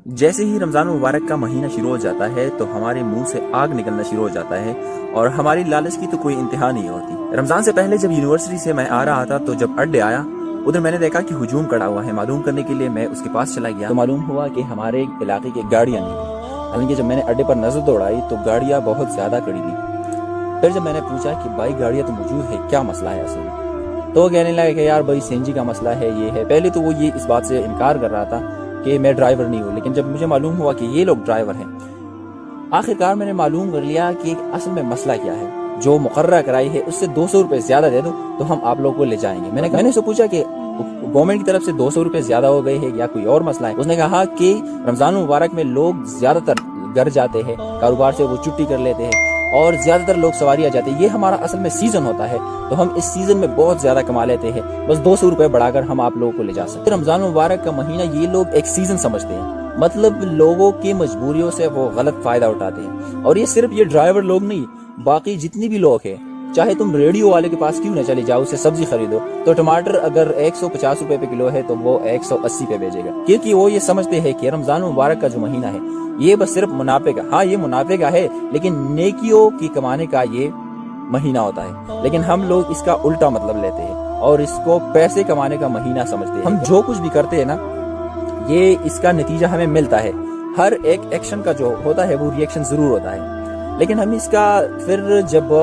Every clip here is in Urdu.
جیسے ہی رمضان مبارک کا مہینہ شروع ہو جاتا ہے تو ہمارے منہ سے آگ نکلنا شروع ہو جاتا ہے اور ہماری لالچ کی تو کوئی انتہا نہیں ہوتی۔ رمضان سے پہلے جب یونیورسٹی سے میں آ رہا تھا تو جب اڈے آیا ادھر میں نے دیکھا کہ ہجوم کڑا ہوا ہے۔ معلوم کرنے کے لیے میں اس کے پاس چلا گیا تو معلوم ہوا کہ ہمارے علاقے کی گاڑیاں نہیں تھیں، حالانکہ جب میں نے اڈے پر نظر دوڑائی تو گاڑیاں بہت زیادہ کڑی تھی۔ پھر جب میں نے پوچھا کہ بھائی گاڑیاں تو موجود ہے، کیا مسئلہ ہے اصل میں، تو وہ کہنے لگا کہ یار بھائی CNG کا مسئلہ ہے، یہ ہے۔ پہلے تو وہ یہ اس بات سے انکار کر رہا تھا کہ میں ڈرائیور نہیں ہوں، لیکن جب مجھے معلوم ہوا کہ یہ لوگ ڈرائیور ہیں، آخرکار میں نے معلوم کر لیا کہ اصل میں مسئلہ کیا ہے۔ جو مقررہ کرائی ہے اس سے 200 روپے زیادہ دے دو تو ہم آپ لوگوں کو لے جائیں گے۔ میں نے اس سے پوچھا کہ گورنمنٹ کی طرف سے 200 روپے زیادہ ہو گئے ہیں یا کوئی اور مسئلہ ہے؟ اس نے کہا کہ رمضان مبارک میں لوگ زیادہ تر گھر جاتے ہیں، کاروبار سے وہ چھٹی کر لیتے ہیں اور زیادہ تر لوگ سواریاں جاتے ہیں، یہ ہمارا اصل میں سیزن ہوتا ہے تو ہم اس سیزن میں بہت زیادہ کما لیتے ہیں، بس 200 روپے بڑھا کر ہم آپ لوگوں کو لے جا سکتے ہیں۔ رمضان مبارک کا مہینہ یہ لوگ ایک سیزن سمجھتے ہیں، مطلب لوگوں کی مجبوریوں سے وہ غلط فائدہ اٹھاتے ہیں۔ اور یہ صرف یہ ڈرائیور لوگ نہیں، باقی جتنی بھی لوگ ہیں، چاہے تم ریڈیو والے کے پاس کیوں نہ چلے جاؤ، اسے سبزی خریدو تو ٹماٹر اگر 150 روپے پہ کلو ہے تو وہ 180 پہ بیچے گا، کیونکہ وہ یہ سمجھتے ہیں کہ رمضان مبارک کا جو مہینہ ہے یہ بس صرف منافع کا، ہاں یہ منافع کا ہے لیکن نیکیوں کی کمانے کا یہ مہینہ ہوتا ہے، لیکن ہم لوگ اس کا الٹا مطلب لیتے ہیں اور اس کو پیسے کمانے کا مہینہ سمجھتے ہیں۔ ہم جو کچھ بھی کرتے ہیں نا، یہ اس کا نتیجہ ہمیں ملتا ہے، ہر ایک ایکشن کا جو ہوتا ہے وہ ری ایکشن ضرور ہوتا ہے، لیکن ہم اس کا پھر جب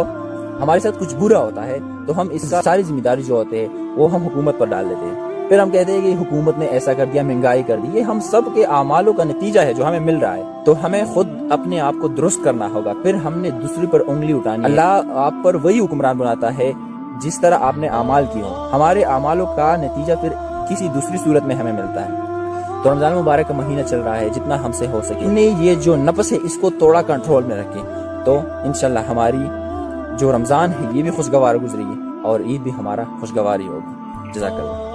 ہمارے ساتھ کچھ برا ہوتا ہے تو ہم اس کا ساری ذمہ داری جو ہوتے ہیں وہ ہم حکومت پر ڈال دیتے ہیں، پھر ہم کہتے ہیں کہ حکومت نے ایسا کر دیا، مہنگائی کر دی، یہ ہم سب کے اعمالوں کا نتیجہ ہے جو ہمیں مل رہا ہے، تو ہمیں خود اپنے آپ کو درست کرنا ہوگا، پھر ہم نے دوسری پر انگلی اٹھانی ہے۔ اللہ آپ پر وہی حکمران بناتا ہے جس طرح آپ نے اعمال کیے ہوں، ہمارے اعمالوں کا نتیجہ پھر کسی دوسری صورت میں ہمیں ملتا ہے۔ تو رمضان مبارک کا مہینہ چل رہا ہے، جتنا ہم سے ہو سکے یہ جو نفس ہے اس کو تھوڑا کنٹرول میں رکھیں، تو انشاءاللہ ہماری جو رمضان ہے یہ بھی خوشگوار گزرے گی اور عید بھی ہمارا خوشگوار ہی ہوگی۔ جزاک اللہ۔